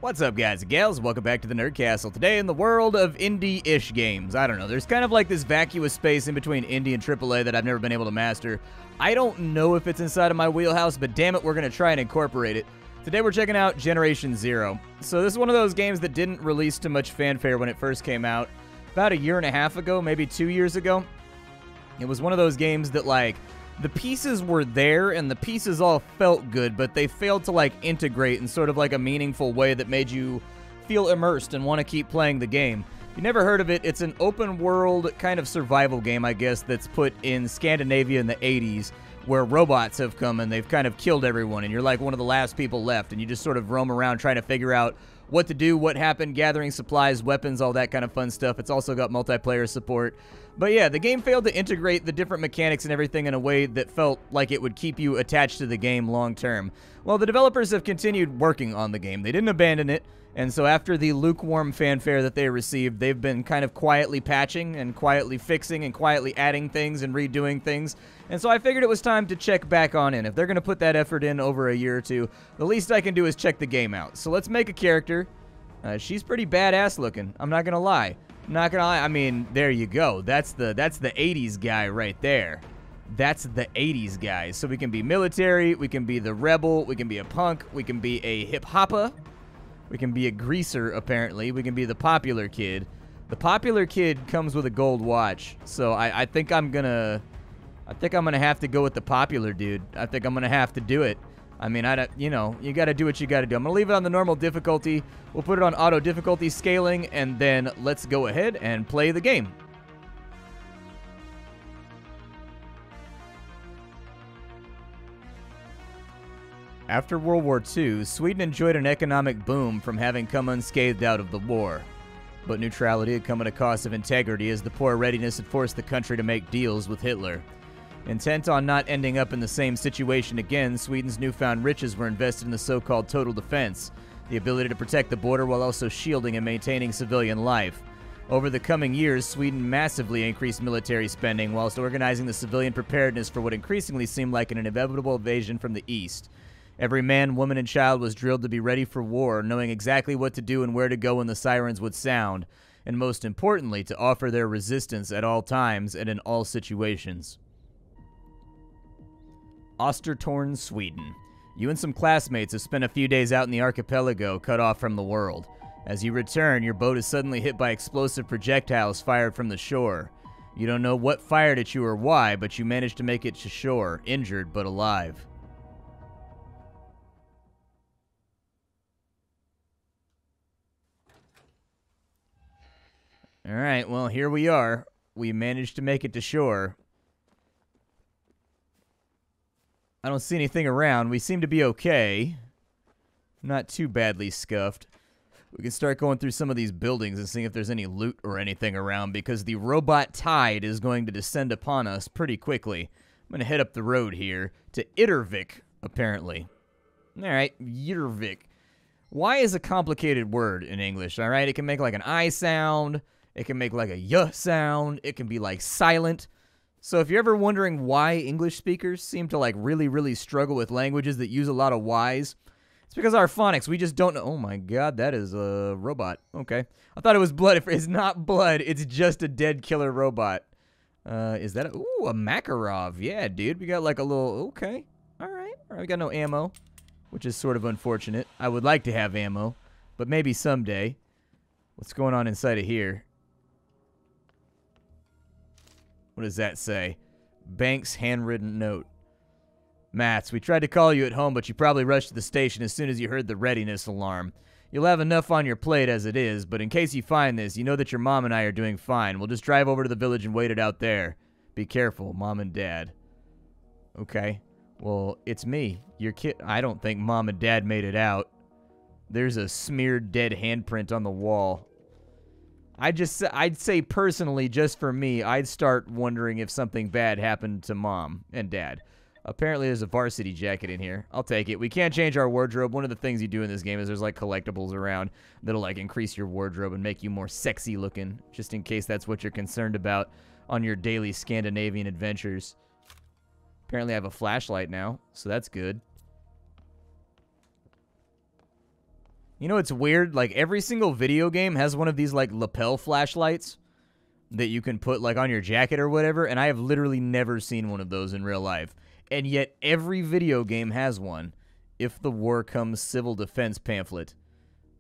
What's up, guys and gals? Welcome back to the Nerd Castle. Today in the world of indie-ish games. I don't know, there's kind of like this vacuous space in between indie and AAA that I've never been able to master. I don't know if it's inside of my wheelhouse, but damn it, we're going to try and incorporate it. Today we're checking out Generation Zero. So this is one of those games that didn't release to much fanfare when it first came out. About a year and a half ago, maybe 2 years ago. It was one of those games that, like, the pieces were there and the pieces all felt good, but they failed to, like, integrate in sort of like a meaningful way that made you feel immersed and want to keep playing the game. If you never heard of it, it's an open world kind of survival game, I guess, that's put in Scandinavia in the 80s, where robots have come and they've kind of killed everyone, and you're like one of the last people left, and you just sort of roam around trying to figure out what to do, what happened, gathering supplies, weapons, all that kind of fun stuff. It's also got multiplayer support. But yeah, the game failed to integrate the different mechanics and everything in a way that felt like it would keep you attached to the game long term. Well, the developers have continued working on the game. They didn't abandon it, and so after the lukewarm fanfare that they received, they've been kind of quietly patching and quietly fixing and quietly adding things and redoing things. And so I figured it was time to check back on in. If they're going to put that effort in over a year or two, the least I can do is check the game out. So let's make a character. She's pretty badass looking, I'm not going to lie. I mean, there you go. That's the 80s guy right there. That's the 80s guy. So we can be military, we can be the rebel, we can be a punk, we can be a hip-hopper, we can be a greaser, apparently. We can be the popular kid. The popular kid comes with a gold watch, so I think I'm gonna have to go with the popular dude. I think I'm gonna have to do it. I mean, you know, you gotta do what you gotta do. I'm gonna leave it on the normal difficulty. We'll put it on auto difficulty scaling, and then let's go ahead and play the game. After World War II, Sweden enjoyed an economic boom from having come unscathed out of the war. But neutrality had come at a cost of integrity, as the poor readiness had forced the country to make deals with Hitler. Intent on not ending up in the same situation again, Sweden's newfound riches were invested in the so-called total defense, the ability to protect the border while also shielding and maintaining civilian life. Over the coming years, Sweden massively increased military spending whilst organizing the civilian preparedness for what increasingly seemed like an inevitable invasion from the east. Every man, woman, and child was drilled to be ready for war, knowing exactly what to do and where to go when the sirens would sound, and most importantly, to offer their resistance at all times and in all situations. Ostertorn, Sweden. You and some classmates have spent a few days out in the archipelago, cut off from the world. As you return, your boat is suddenly hit by explosive projectiles fired from the shore. You don't know what fired at you or why, but you managed to make it to shore, injured but alive. Alright, well, here we are. We managed to make it to shore. I don't see anything around. We seem to be okay. Not too badly scuffed. We can start going through some of these buildings and seeing if there's any loot or anything around, because the robot tide is going to descend upon us pretty quickly. I'm going to head up the road here to Yttervik, apparently. Alright, Yttervik. Y is a complicated word in English, alright? It can make like an I sound. It can make like a Y sound. It can be like silent. So if you're ever wondering why English speakers seem to like really struggle with languages that use a lot of Ys, it's because our phonics, we just don't know. Oh my god, that is a robot. Okay. I thought it was blood. It's not blood. It's just a dead killer robot. Is that a... Ooh, a Makarov. Yeah, dude. We got like a little... Okay. Alright. Alright, we got no ammo, which is sort of unfortunate. I would like to have ammo, but maybe someday. What's going on inside of here? What does that say? Bank's handwritten note. Mats, we tried to call you at home, but you probably rushed to the station as soon as you heard the readiness alarm. You'll have enough on your plate as it is, but in case you find this, you know that your mom and I are doing fine. We'll just drive over to the village and wait it out there. Be careful, Mom and Dad. Okay. Well, it's me, your kid. I don't think Mom and Dad made it out. There's a smeared dead handprint on the wall. I'd say personally, just for me, I'd start wondering if something bad happened to Mom and Dad. Apparently there's a varsity jacket in here. I'll take it. We can't change our wardrobe. One of the things you do in this game is there's like collectibles around that'll like increase your wardrobe and make you more sexy looking, just in case that's what you're concerned about on your daily Scandinavian adventures. Apparently I have a flashlight now, so that's good. You know, it's weird. Like, every single video game has one of these, like, lapel flashlights that you can put, like, on your jacket or whatever, and I have literally never seen one of those in real life. And yet, every video game has one. If the war comes, civil defense pamphlet.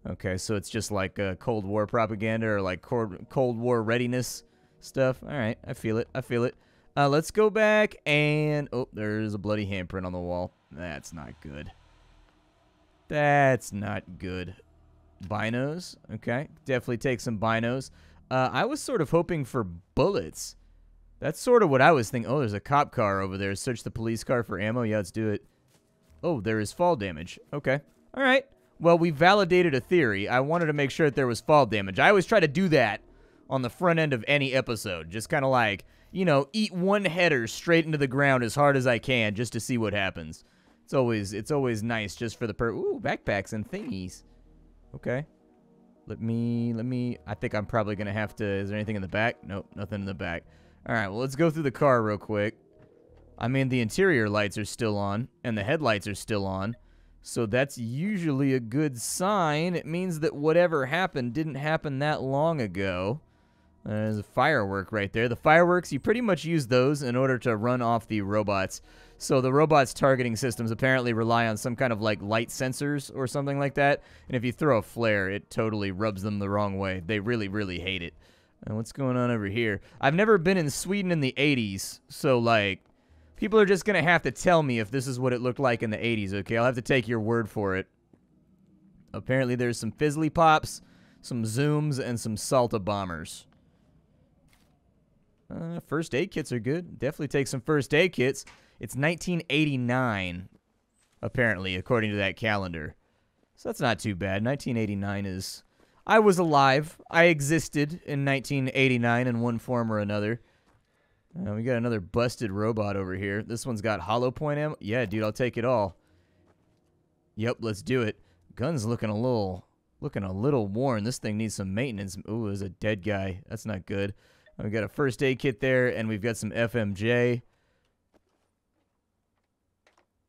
Okay, so it's just like Cold War propaganda or, like, Cold War readiness stuff. All right, I feel it. I feel it. Let's go back and... Oh, there's a bloody handprint on the wall. That's not good. That's not good. Binos. Okay, definitely take some binos. I was sort of hoping for bullets. That's sort of what I was thinking. Oh, there's a cop car over there. Search the police car for ammo. Yeah, let's do it. Oh, there is fall damage. Okay. All right. Well, we validated a theory. I wanted to make sure that there was fall damage. I always try to do that on the front end of any episode. Just kind of like, you know, eat one header straight into the ground as hard as I can just to see what happens. It's always nice just for the ooh, backpacks and thingies. Okay. Let me, I think I'm probably going to have to, is there anything in the back? Nope, nothing in the back. All right, well, let's go through the car real quick. I mean, the interior lights are still on, and the headlights are still on. So that's usually a good sign. It means that whatever happened didn't happen that long ago. There's a firework right there. The fireworks, you pretty much use those in order to run off the robots. So the robots' targeting systems apparently rely on some kind of, like, light sensors or something like that. And if you throw a flare, it totally rubs them the wrong way. They really, really hate it. And what's going on over here? I've never been in Sweden in the 80s, so, like, people are just going to have to tell me if this is what it looked like in the 80s, okay? I'll have to take your word for it. Apparently there's some Fizzly Pops, some Zooms, and some Salta Bombers. First aid kits are good. Definitely take some first aid kits. It's 1989, apparently, according to that calendar. So that's not too bad. 1989 is... I was alive. I existed in 1989 in one form or another. We got another busted robot over here. This one's got hollow point ammo. Yeah, dude, I'll take it all. Yep, let's do it. Gun's looking a little worn. This thing needs some maintenance. Ooh, there's a dead guy. That's not good. We got a first aid kit there, and we've got some FMJ.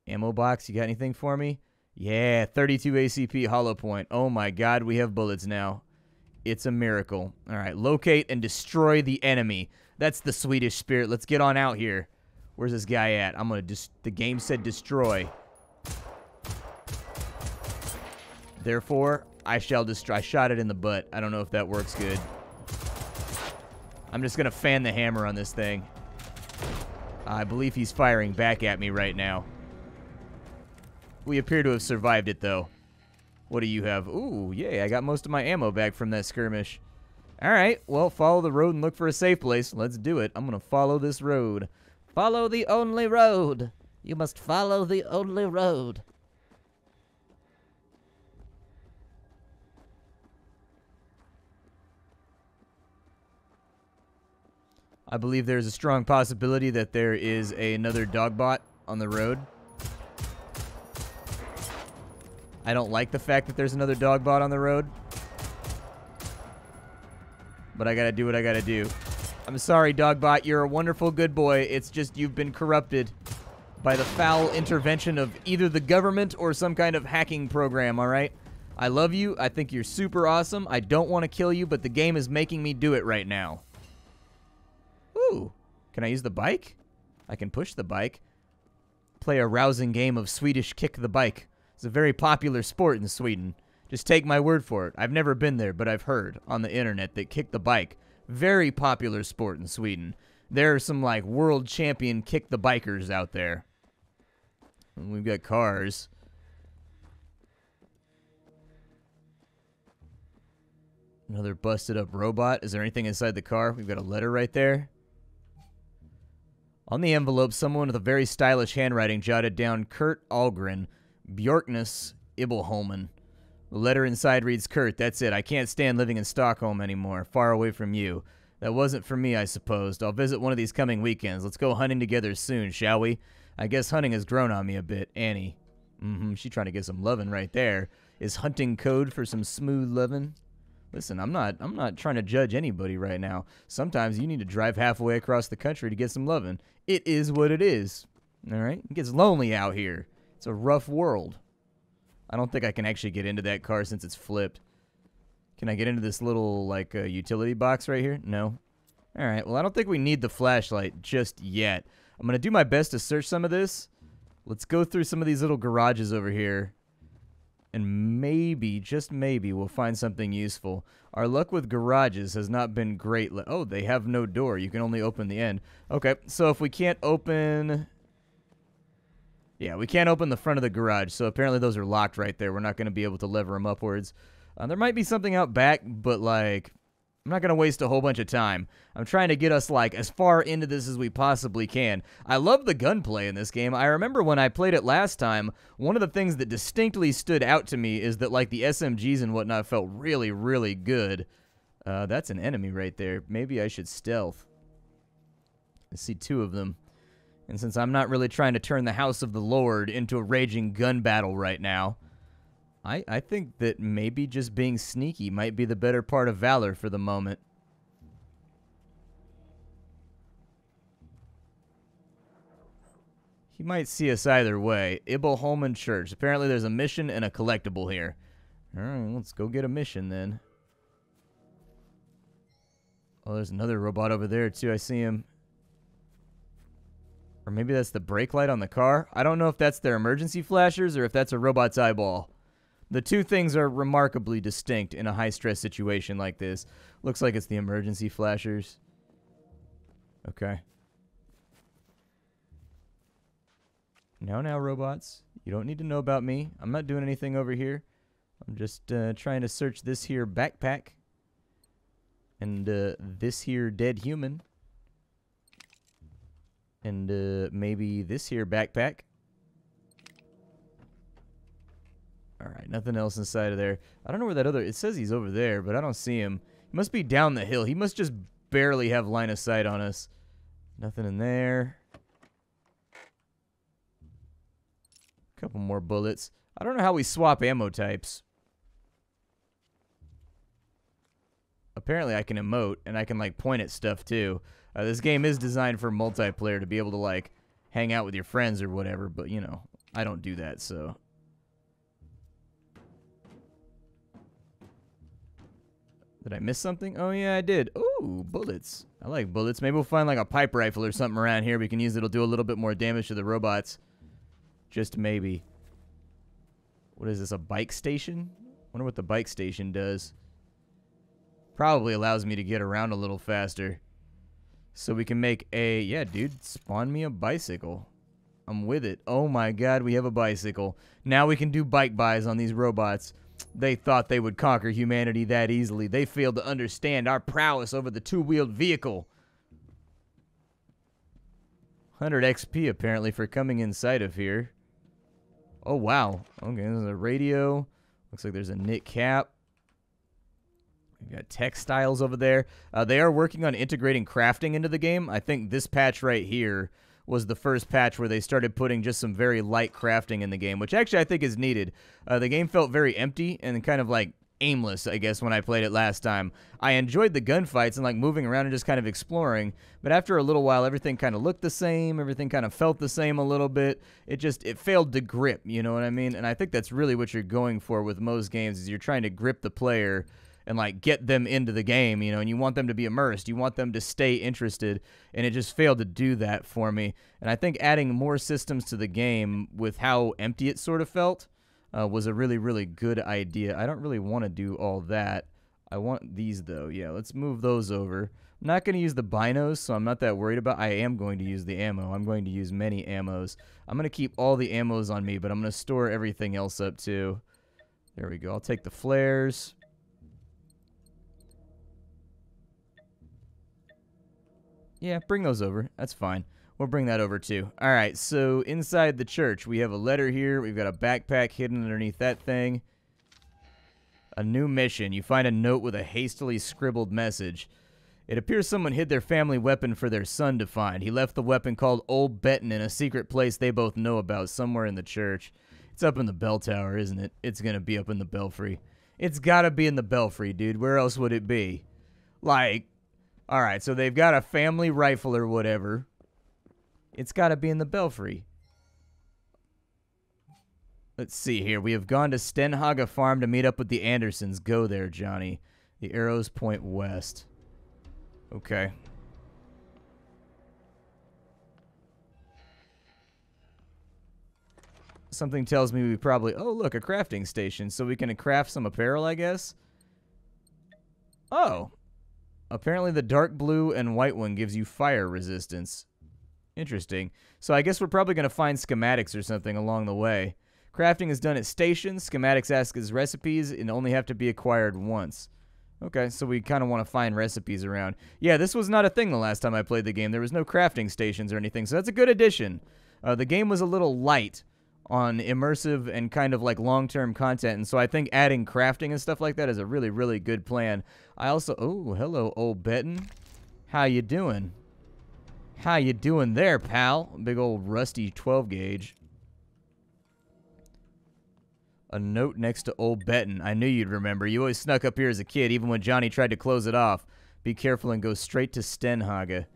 Ammo box, you got anything for me? Yeah, 32 ACP hollow point. Oh my god, we have bullets now. It's a miracle. All right, locate and destroy the enemy. That's the Swedish spirit. Let's get on out here. Where's this guy at? I'm gonna the game said destroy. Therefore, I shall destroy. I shot it in the butt. I don't know if that works good. I'm just gonna fan the hammer on this thing. I believe he's firing back at me right now. We appear to have survived it, though. What do you have? Ooh, yay, I got most of my ammo back from that skirmish. All right, well, follow the road and look for a safe place. Let's do it. I'm going to follow this road. Follow the only road. You must follow the only road. I believe there's a strong possibility that there is another dogbot on the road. I don't like the fact that there's another dogbot on the road. But I gotta do what I gotta do. I'm sorry, dogbot. You're a wonderful good boy. It's just you've been corrupted by the foul intervention of either the government or some kind of hacking program, alright? I love you. I think you're super awesome. I don't want to kill you, but the game is making me do it right now. Ooh. Can I use the bike? I can push the bike. Play a rousing game of Swedish kick the bike. It's a very popular sport in Sweden. Just take my word for it. I've never been there, but I've heard on the internet that kick the bike, very popular sport in Sweden. There are some, like, world champion kick the bikers out there. And we've got cars. Another busted up robot. Is there anything inside the car? We've got a letter right there. On the envelope, someone with a very stylish handwriting jotted down Kurt Algren, Bjorkness Ibelholmen. The letter inside reads, Kurt, that's it. I can't stand living in Stockholm anymore, far away from you. That wasn't for me, I supposed. I'll visit one of these coming weekends. Let's go hunting together soon, shall we? I guess hunting has grown on me a bit. Annie. She's trying to get some lovin' right there. Is hunting code for some smooth lovin'? Listen, I'm not trying to judge anybody right now. Sometimes you need to drive halfway across the country to get some lovin'. It is what it is. All right? It gets lonely out here. It's a rough world. I don't think I can actually get into that car since it's flipped. Can I get into this little, like, utility box right here? No. All right, well, I don't think we need the flashlight just yet. I'm going to do my best to search some of this. Let's go through some of these little garages over here. And maybe, just maybe, we'll find something useful. Our luck with garages has not been great. Oh, they have no door. You can only open the end. Okay, so if we can't open... Yeah, we can't open the front of the garage, so apparently those are locked right there. We're not going to be able to lever them upwards. There might be something out back, but, like, I'm not going to waste a whole bunch of time. I'm trying to get us, like, as far into this as we possibly can. I love the gunplay in this game. I remember when I played it last time, one of the things that distinctly stood out to me is that, like, the SMGs and whatnot felt really, really good. That's an enemy right there. Maybe I should stealth. I see two of them. And since I'm not really trying to turn the House of the Lord into a raging gun battle right now, I think that maybe just being sneaky might be the better part of valor for the moment. He might see us either way. Ibel Holman Church. Apparently there's a mission and a collectible here. Alright, let's go get a mission then. Oh, there's another robot over there too. I see him. Or maybe that's the brake light on the car. I don't know if that's their emergency flashers or if that's a robot's eyeball. The two things are remarkably distinct in a high-stress situation like this. Looks like it's the emergency flashers. Okay. Now, robots. You don't need to know about me. I'm not doing anything over here. I'm just trying to search this here backpack. And this here dead human. And maybe this here backpack. Alright, nothing else inside of there. I don't know where that other... It says he's over there, but I don't see him. He must be down the hill. He must just barely have line of sight on us. Nothing in there. Couple more bullets. I don't know how we swap ammo types. Apparently I can emote, and I can, like, point at stuff, too. This game is designed for multiplayer to be able to, like, hang out with your friends or whatever, but, you know, I don't do that, so... Did I miss something? Oh, yeah, I did. Ooh, bullets. I like bullets. Maybe we'll find, like, a pipe rifle or something around here we can use that'll do a little bit more damage to the robots. Just maybe. What is this, a bike station? Wonder what the bike station does. Probably allows me to get around a little faster. So we can make a... Yeah, dude, spawn me a bicycle. I'm with it. Oh, my God, we have a bicycle. Now we can do bike buys on these robots. They thought they would conquer humanity that easily. They failed to understand our prowess over the two-wheeled vehicle. 100 XP, apparently, for coming inside of here. Oh, wow. Okay, there's a radio. Looks like there's a knit cap. We've got textiles over there. They are working on integrating crafting into the game. I think this patch right here was the first patch where they started putting just some very light crafting in the game, which actually I think is needed. The game felt very empty and kind of like aimless, I guess, when I played it last time. I enjoyed the gunfights and like moving around and just kind of exploring, but after a little while, everything kind of looked the same, everything kind of felt the same a little bit. It failed to grip, you know what I mean? And I think that's really what you're going for with most games, is you're trying to grip the player and like get them into the game, you know, and you want them to be immersed. You want them to stay interested, and it just failed to do that for me. And I think adding more systems to the game with how empty it sort of felt was a really, really good idea. I don't really want to do all that. I want these, though. Yeah, let's move those over. I'm not going to use the binos, so I'm not that worried about. I am going to use the ammo. I'm going to use many ammos. I'm going to keep all the ammos on me, but I'm going to store everything else up, too. There we go. I'll take the flares. Yeah, bring those over. That's fine. We'll bring that over, too. All right, so inside the church, we have a letter here. We've got a backpack hidden underneath that thing. A new mission. You find a note with a hastily scribbled message. It appears someone hid their family weapon for their son to find. He left the weapon called Old Benton in a secret place they both know about, somewhere in the church. It's up in the bell tower, isn't it? It's going to be up in the belfry. It's got to be in the belfry, dude. Where else would it be? Like... All right, so they've got a family rifle or whatever. It's got to be in the belfry. Let's see here. We have gone to Stenhaga Farm to meet up with the Andersons. Go there, Johnny. The arrows point west. Okay. Something tells me we probably... Oh, look, a crafting station. So we can craft some apparel, I guess? Oh. Apparently the dark blue and white one gives you fire resistance. Interesting. So I guess we're probably going to find schematics or something along the way. Crafting is done at stations. Schematics ask as recipes and only have to be acquired once. Okay, so we kind of want to find recipes around. Yeah, this was not a thing the last time I played the game. There was no crafting stations or anything, so that's a good addition. The game was a little light on immersive and kind of like long-term content, and so I think adding crafting and stuff like that is a really, really good plan. I also... Oh, hello, old Benton. How you doing? How you doing there, pal? Big old rusty 12-gauge. A note next to old Benton. I knew you'd remember. You always snuck up here as a kid, even when Johnny tried to close it off. Be careful and go straight to Stenhaga.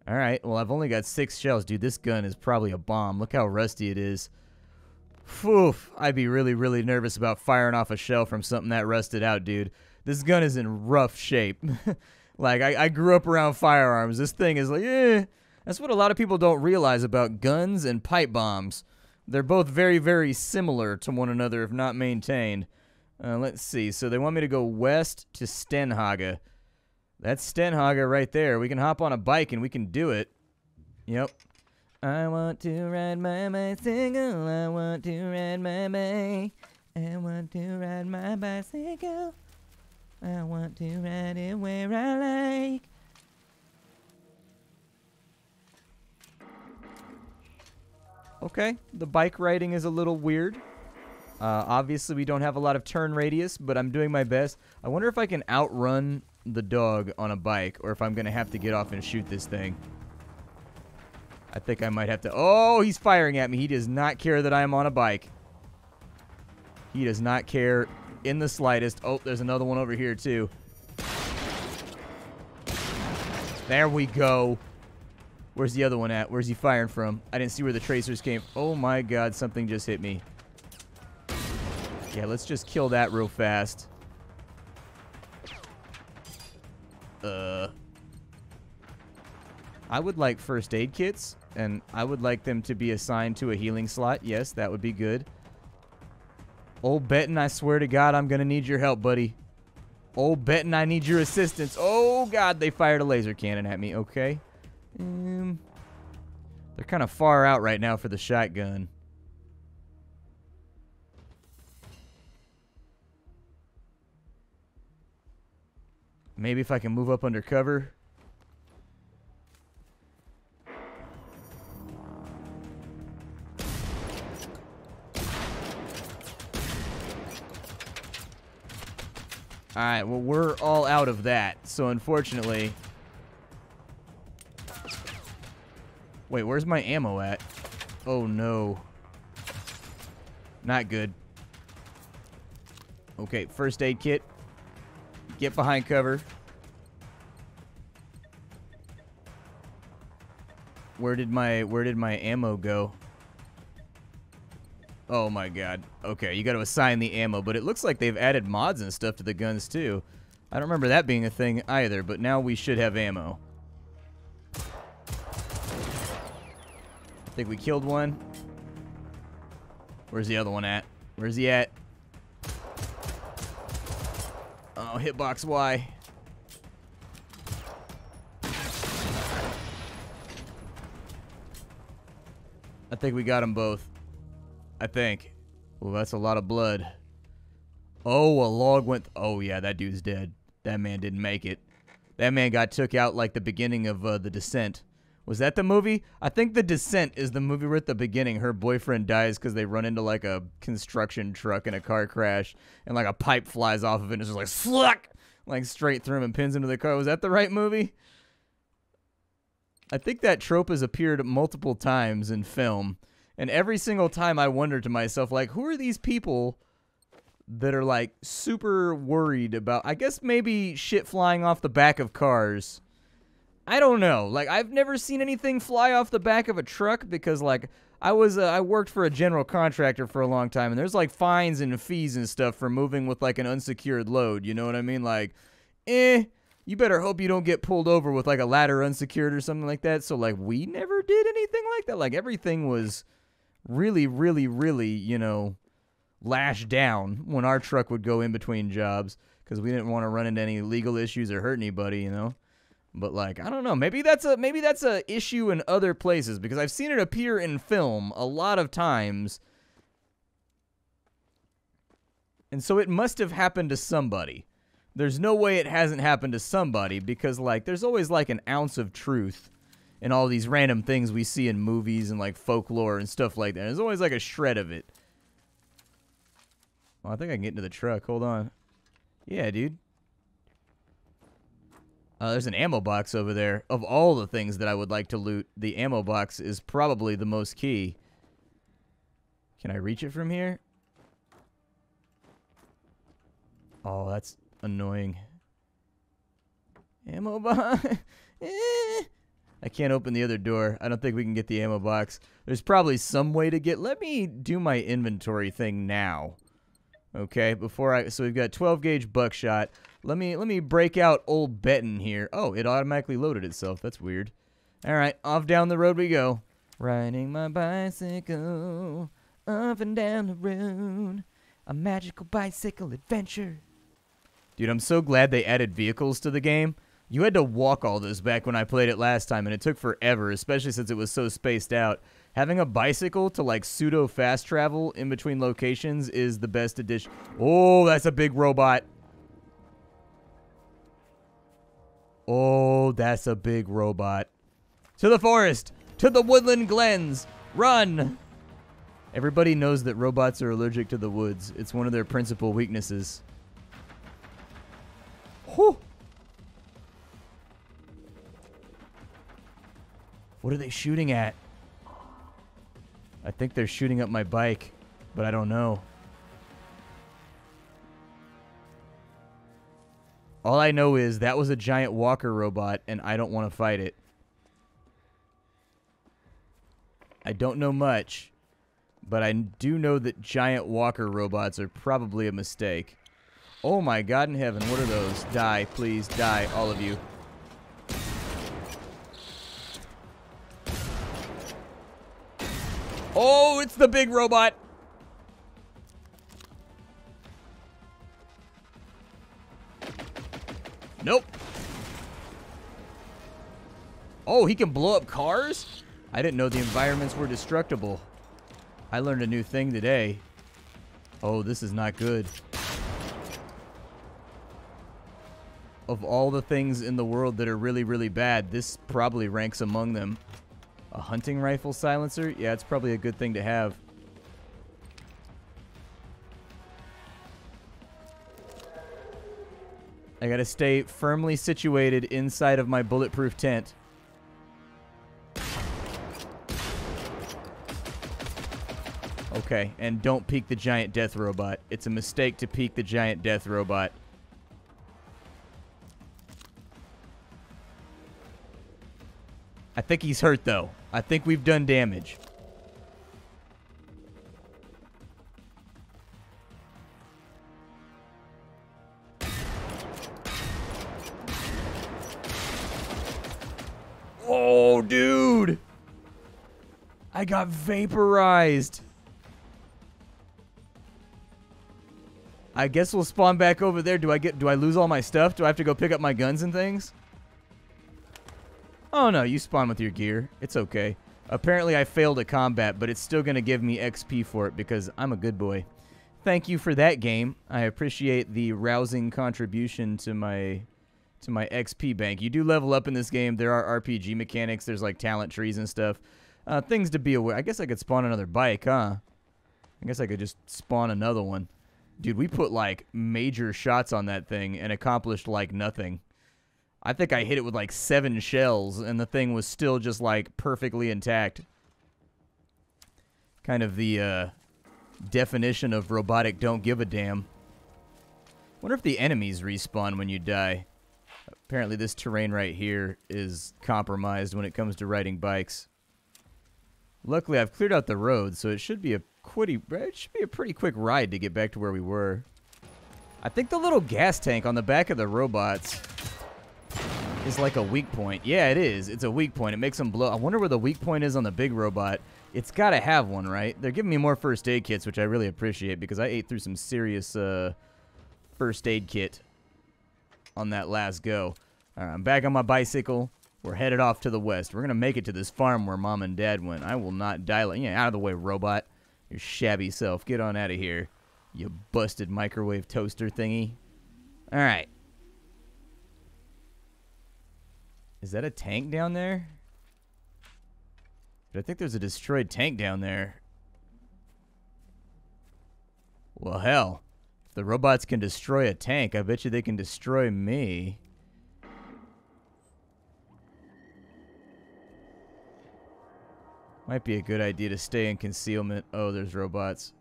Alright, well, I've only got 6 shells. Dude, this gun is probably a bomb. Look how rusty it is. Phew, I'd be really, really nervous about firing off a shell from something that rusted out, dude. This gun is in rough shape. Like, I grew up around firearms. This thing is like, eh. That's what a lot of people don't realize about guns and pipe bombs. They're both very, very similar to one another if not maintained. Let's see. So they want me to go west to Stenhaga. That's Stenhaga right there. We can hop on a bike and we can do it. Yep. I want to ride my bicycle. I want to ride my bike. I want to ride my bicycle. I want to ride it where I like. Okay, the bike riding is a little weird. Obviously, we don't have a lot of turn radius, but I'm doing my best. I wonder if I can outrun the dog on a bike, or if I'm going to have to get off and shoot this thing. I think I might have to... Oh, he's firing at me. He does not care that I am on a bike. He does not care in the slightest. Oh, there's another one over here, too. There we go. Where's the other one at? Where's he firing from? I didn't see where the tracers came. Oh my god, something just hit me. Yeah, let's just kill that real fast. I would like first aid kits, and I would like them to be assigned to a healing slot. Yes, that would be good. Old Benton, I swear to God, I'm gonna need your help, buddy. Old Benton, I need your assistance. Oh god, they fired a laser cannon at me. Okay. They're kind of far out right now for the shotgun. Maybe if I can move up under cover. Alright, well, we're all out of that. So, unfortunately... Wait, where's my ammo at? Oh, no. Not good. Okay, first aid kit. Get behind cover. Where did my ammo go? Oh my god. Okay, you got to assign the ammo, but it looks like they've added mods and stuff to the guns too. I don't remember that being a thing either, but now we should have ammo. I think we killed one. Where's the other one at? Where's he at? Oh, hitbox Y. I think we got them both. I think. Well, that's a lot of blood. Oh, a log went... Oh, yeah, that dude's dead. That man didn't make it. That man got took out like the beginning of The Descent. Was that the movie? I think The Descent is the movie where at the beginning her boyfriend dies because they run into like a construction truck in a car crash and like a pipe flies off of it and it's just like sluck! Like straight through him and pins into the car. Was that the right movie? I think that trope has appeared multiple times in film. And every single time I wonder to myself, like, who are these people that are like super worried about, I guess maybe shit flying off the back of cars. I don't know. Like, I've never seen anything fly off the back of a truck because, like, I worked for a general contractor for a long time, and there's like fines and fees and stuff for moving with like an unsecured load. You know what I mean? Like, you better hope you don't get pulled over with like a ladder unsecured or something like that. So like we never did anything like that. Like everything was really, really, really, you know, lashed down when our truck would go in between jobs because we didn't want to run into any legal issues or hurt anybody, you know. But like, I don't know, maybe that's a issue in other places because I've seen it appear in film a lot of times. And so it must have happened to somebody. There's no way it hasn't happened to somebody because like there's always like an ounce of truth in all these random things we see in movies and like folklore and stuff like that. There's always like a shred of it. Well, I think I can get into the truck. Hold on. Yeah, dude. There's an ammo box over there. Of all the things that I would like to loot, the ammo box is probably the most key. Can I reach it from here? Oh, that's annoying. Ammo box. I can't open the other door. I don't think we can get the ammo box. There's probably some way to get... Let me do my inventory thing now. Okay, so we've got 12 gauge buckshot. Let me break out old Benton here. Oh, it automatically loaded itself. That's weird. All right, off down the road we go. Riding my bicycle up and down the road. A magical bicycle adventure. Dude, I'm so glad they added vehicles to the game. You had to walk all this back when I played it last time, and it took forever, especially since it was so spaced out. Having a bicycle to, like, pseudo-fast travel in between locations is the best addition. Oh, that's a big robot. Oh, that's a big robot. To the forest! To the woodland glens! Run! Everybody knows that robots are allergic to the woods. It's one of their principal weaknesses. Whew! What are they shooting at? I think they're shooting up my bike, but I don't know. All I know is that was a giant walker robot, and I don't want to fight it. I don't know much, but I do know that giant walker robots are probably a mistake. Oh my God in heaven, what are those? Die, please, die, all of you. Oh, it's the big robot. Nope. Oh, he can blow up cars? I didn't know the environments were destructible. I learned a new thing today. Oh, this is not good. Of all the things in the world that are really, really bad, this probably ranks among them. A hunting rifle silencer? Yeah, it's probably a good thing to have. I gotta stay firmly situated inside of my bulletproof tent. Okay, and don't peek the giant death robot. It's a mistake to peek the giant death robot. I think he's hurt, though. I think we've done damage. Oh, dude! I got vaporized. I guess we'll spawn back over there. Do I lose all my stuff? Do I have to go pick up my guns and things? Oh no, you spawn with your gear. It's okay. Apparently I failed at combat, but it's still going to give me XP for it because I'm a good boy. Thank you for that, game. I appreciate the rousing contribution to my XP bank. You do level up in this game. There are RPG mechanics. There's like talent trees and stuff. Things to be aware. I guess I could spawn another bike, huh? I guess I could just spawn another one. Dude, we put like major shots on that thing and accomplished like nothing. I think I hit it with like 7 shells, and the thing was still just like perfectly intact. Kind of the definition of robotic don't give a damn. Wonder if the enemies respawn when you die. Apparently this terrain right here is compromised when it comes to riding bikes. Luckily, I've cleared out the road, so it should be a pretty quick ride to get back to where we were. I think the little gas tank on the back of the robots is like a weak point. Yeah, it is. It's a weak point. It makes them blow. I wonder where the weak point is on the big robot. It's got to have one, right? They're giving me more first aid kits, which I really appreciate because I ate through some serious first aid kit on that last go. All right, I'm back on my bicycle. We're headed off to the west. We're going to make it to this farm where Mom and Dad went. I will not dilate. Yeah, out of the way, robot. Your shabby self. Get on out of here, you busted microwave toaster thingy. All right. Is that a tank down there? But I think there's a destroyed tank down there. Well, hell. If the robots can destroy a tank, I bet you they can destroy me. Might be a good idea to stay in concealment. Oh, there's robots.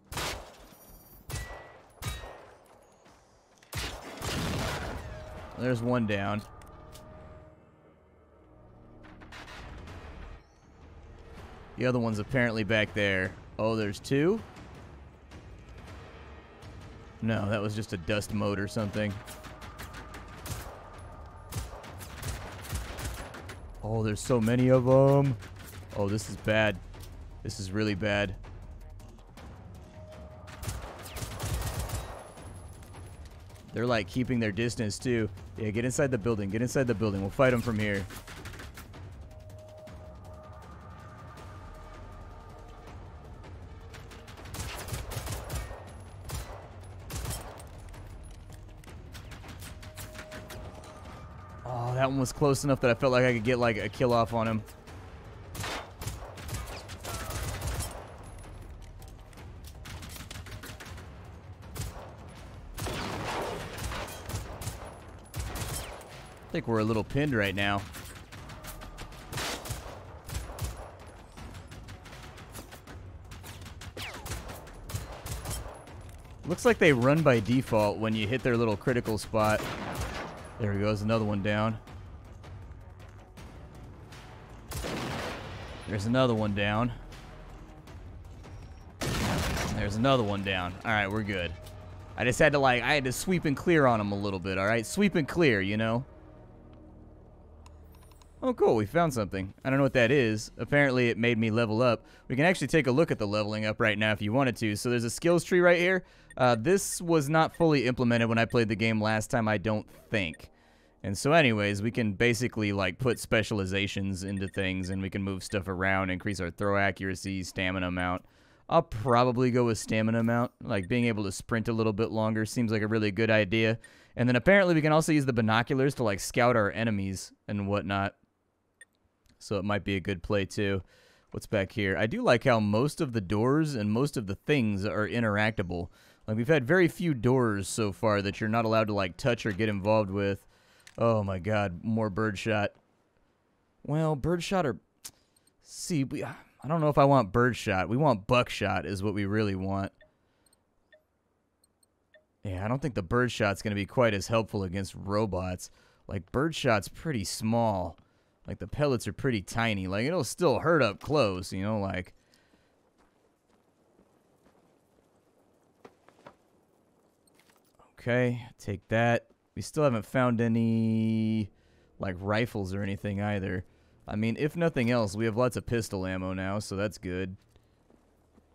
There's one down. The other one's apparently back there. Oh, there's two? No, that was just a dust mote or something. Oh, there's so many of them. Oh, this is bad. This is really bad. They're like keeping their distance too. Yeah, get inside the building. Get inside the building. We'll fight them from here. Oh, that one was close enough that I felt like I could get like a kill off on him. I think we're a little pinned right now. Looks like they run by default when you hit their little critical spot. There he goes, another one down. There's another one down. There's another one down. All right, we're good. I just had to I had to sweep and clear on them a little bit, all right? Sweep and clear, you know? Oh, cool. We found something. I don't know what that is. Apparently, it made me level up. We can actually take a look at the leveling up right now if you wanted to. So there's a skills tree right here. This was not fully implemented when I played the game last time, I don't think. And so anyways, we can basically put specializations into things and we can move stuff around, increase our throw accuracy, stamina amount. I'll probably go with stamina amount. Being able to sprint a little bit longer seems like a really good idea. And then apparently we can also use the binoculars to scout our enemies and whatnot. So it might be a good play too. What's back here? I do like how most of the doors and most of the things are interactable. We've had very few doors so far that you're not allowed to touch or get involved with. Oh my god, more birdshot. Well, birdshot or... See, I don't know if I want birdshot. We want buckshot is what we really want. Yeah, I don't think the birdshot's going to be quite as helpful against robots. Birdshot's pretty small. The pellets are pretty tiny. It'll still hurt up close, you know, Okay, take that. We still haven't found any, rifles or anything either. I mean, if nothing else, we have lots of pistol ammo now, so that's good.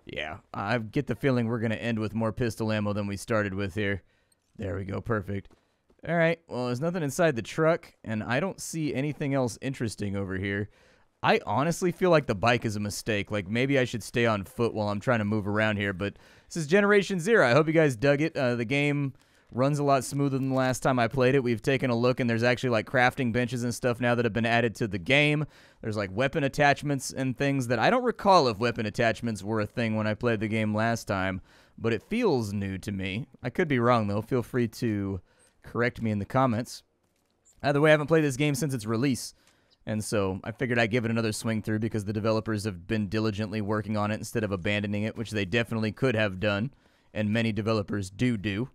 Yeah, I get the feeling we're going to end with more pistol ammo than we started with here. There we go, perfect. Alright, well, there's nothing inside the truck, and I don't see anything else interesting over here. I honestly feel like the bike is a mistake. Maybe I should stay on foot while I'm trying to move around here, but this is Generation Zero. I hope you guys dug it. The game runs a lot smoother than the last time I played it. We've taken a look, and there's actually, crafting benches and stuff now that have been added to the game. There's, weapon attachments and things that I don't recall if weapon attachments were a thing when I played the game last time, but it feels new to me. I could be wrong, though. Feel free to correct me in the comments. Either way, I haven't played this game since its release, and so I figured I'd give it another swing through because the developers have been diligently working on it instead of abandoning it, which they definitely could have done, and many developers do.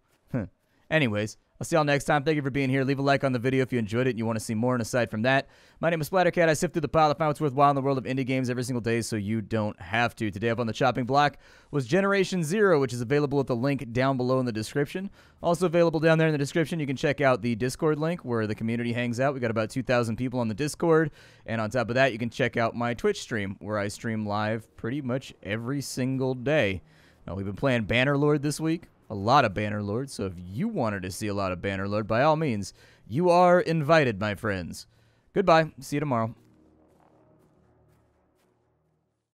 Anyways, I'll see y'all next time. Thank you for being here. Leave a like on the video if you enjoyed it and you want to see more. And aside from that, my name is Splattercat. I sift through the pile to find what's worthwhile in the world of indie games every single day so you don't have to. Today up on the chopping block was Generation Zero, which is available at the link down below in the description. Also available down there in the description, you can check out the Discord link where the community hangs out. We got about 2,000 people on the Discord. And on top of that, you can check out my Twitch stream where I stream live pretty much every single day. Now, we've been playing Bannerlord this week. A lot of Bannerlord, so if you wanted to see a lot of Bannerlord, by all means, you are invited, my friends. Goodbye. See you tomorrow.